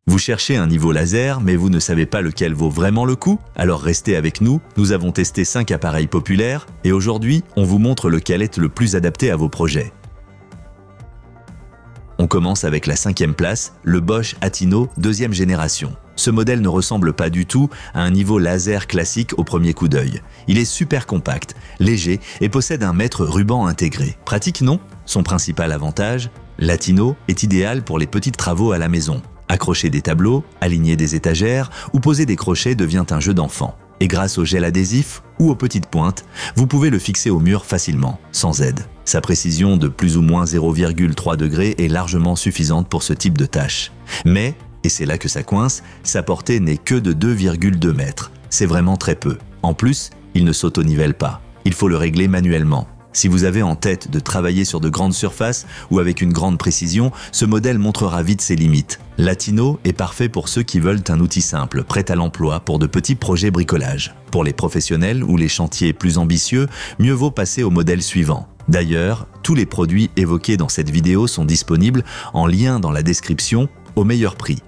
Vous cherchez un niveau laser, mais vous ne savez pas lequel vaut vraiment le coup? Alors restez avec nous, nous avons testé 5 appareils populaires et aujourd'hui, on vous montre lequel est le plus adapté à vos projets. On commence avec la 5e place, le Bosch Attino 2e génération. Ce modèle ne ressemble pas du tout à un niveau laser classique au premier coup d'œil. Il est super compact, léger et possède un mètre ruban intégré. Pratique, non? Son principal avantage, l'Attino est idéal pour les petits travaux à la maison. Accrocher des tableaux, aligner des étagères ou poser des crochets devient un jeu d'enfant. Et grâce au gel adhésif ou aux petites pointes, vous pouvez le fixer au mur facilement, sans aide. Sa précision de plus ou moins 0,3 degrés est largement suffisante pour ce type de tâche. Mais, et c'est là que ça coince, sa portée n'est que de 2,2 mètres. C'est vraiment très peu. En plus, il ne s'auto-nivelle pas. Il faut le régler manuellement. Si vous avez en tête de travailler sur de grandes surfaces ou avec une grande précision, ce modèle montrera vite ses limites. L'Attino est parfait pour ceux qui veulent un outil simple, prêt à l'emploi pour de petits projets bricolage. Pour les professionnels ou les chantiers plus ambitieux, mieux vaut passer au modèle suivant. D'ailleurs, tous les produits évoqués dans cette vidéo sont disponibles en lien dans la description au meilleur prix.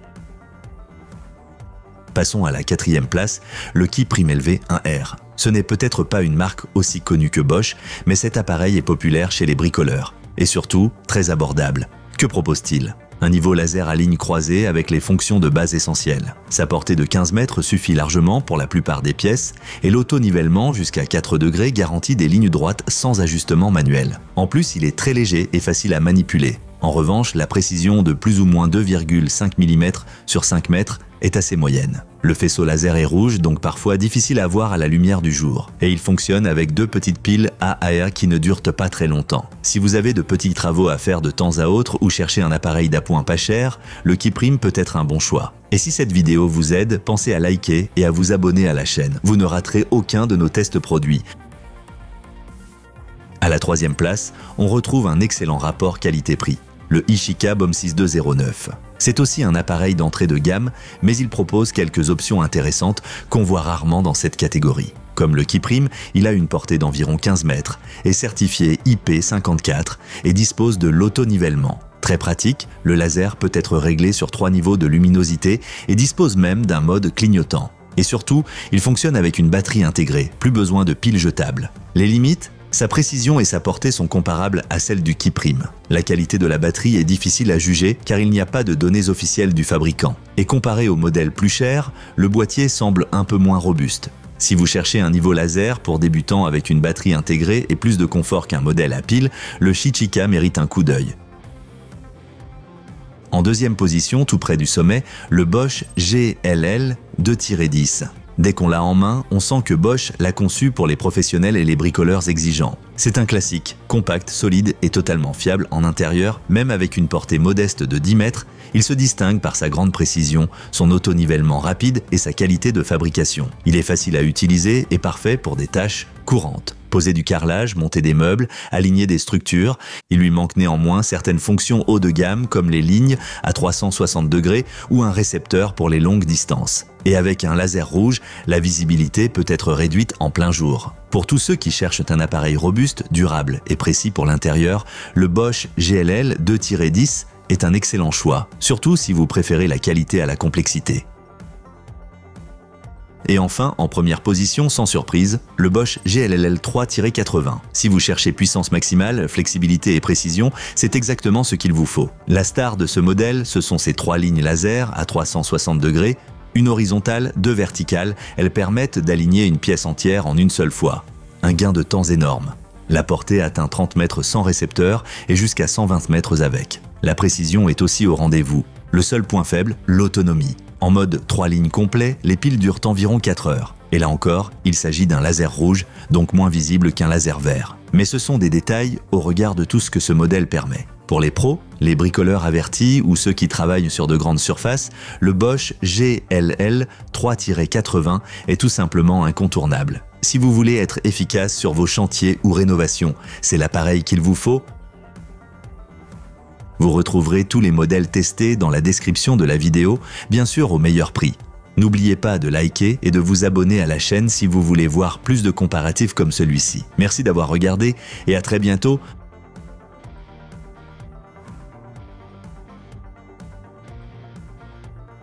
Passons à la 4e place, le Keyprime LV1R. Ce n'est peut-être pas une marque aussi connue que Bosch, mais cet appareil est populaire chez les bricoleurs. Et surtout, très abordable. Que propose-t-il? Un niveau laser à ligne croisée avec les fonctions de base essentielles. Sa portée de 15 mètres suffit largement pour la plupart des pièces et l'auto-nivellement jusqu'à 4 degrés garantit des lignes droites sans ajustement manuel. En plus, il est très léger et facile à manipuler. En revanche, la précision de plus ou moins 2,5 mm sur 5 mètres est assez moyenne. Le faisceau laser est rouge, donc parfois difficile à voir à la lumière du jour. Et il fonctionne avec 2 petites piles AAA qui ne durent pas très longtemps. Si vous avez de petits travaux à faire de temps à autre ou cherchez un appareil d'appoint pas cher, le Keyprime peut être un bon choix. Et si cette vidéo vous aide, pensez à liker et à vous abonner à la chaîne. Vous ne raterez aucun de nos tests produits. À la 3e place, on retrouve un excellent rapport qualité-prix, le Ishika BOM 6209. C'est aussi un appareil d'entrée de gamme, mais il propose quelques options intéressantes qu'on voit rarement dans cette catégorie. Comme le Keyprime, il a une portée d'environ 15 mètres, est certifié IP54 et dispose de l'auto-nivellement. Très pratique, le laser peut être réglé sur 3 niveaux de luminosité et dispose même d'un mode clignotant. Et surtout, il fonctionne avec une batterie intégrée, plus besoin de piles jetables. Les limites ? Sa précision et sa portée sont comparables à celles du Keyprime. La qualité de la batterie est difficile à juger car il n'y a pas de données officielles du fabricant. Et comparé au modèle plus cher, le boîtier semble un peu moins robuste. Si vous cherchez un niveau laser pour débutants avec une batterie intégrée et plus de confort qu'un modèle à pile, le Ishika mérite un coup d'œil. En 2e position, tout près du sommet, le Bosch GLL 2-10. Dès qu'on l'a en main, on sent que Bosch l'a conçu pour les professionnels et les bricoleurs exigeants. C'est un classique, compact, solide et totalement fiable en intérieur, même avec une portée modeste de 10 mètres, il se distingue par sa grande précision, son auto-nivellement rapide et sa qualité de fabrication. Il est facile à utiliser et parfait pour des tâches courantes. Poser du carrelage, monter des meubles, aligner des structures. Il lui manque néanmoins certaines fonctions haut de gamme comme les lignes à 360 degrés ou un récepteur pour les longues distances. Et avec un laser rouge, la visibilité peut être réduite en plein jour. Pour tous ceux qui cherchent un appareil robuste, durable et précis pour l'intérieur, le Bosch GLL 2-10 est un excellent choix, surtout si vous préférez la qualité à la complexité. Et enfin, en première position, sans surprise, le Bosch GLL 3-80. Si vous cherchez puissance maximale, flexibilité et précision, c'est exactement ce qu'il vous faut. La star de ce modèle, ce sont ces 3 lignes laser à 360 degrés, une horizontale, 2 verticales, elles permettent d'aligner une pièce entière en une seule fois. Un gain de temps énorme. La portée atteint 30 mètres sans récepteur et jusqu'à 120 mètres avec. La précision est aussi au rendez-vous. Le seul point faible, l'autonomie. En mode 3 lignes complet, les piles durent environ 4 heures. Et là encore, il s'agit d'un laser rouge, donc moins visible qu'un laser vert. Mais ce sont des détails au regard de tout ce que ce modèle permet. Pour les pros, les bricoleurs avertis ou ceux qui travaillent sur de grandes surfaces, le Bosch GLL 3-80 est tout simplement incontournable. Si vous voulez être efficace sur vos chantiers ou rénovations, c'est l'appareil qu'il vous faut. Vous retrouverez tous les modèles testés dans la description de la vidéo, bien sûr au meilleur prix. N'oubliez pas de liker et de vous abonner à la chaîne si vous voulez voir plus de comparatifs comme celui-ci. Merci d'avoir regardé et à très bientôt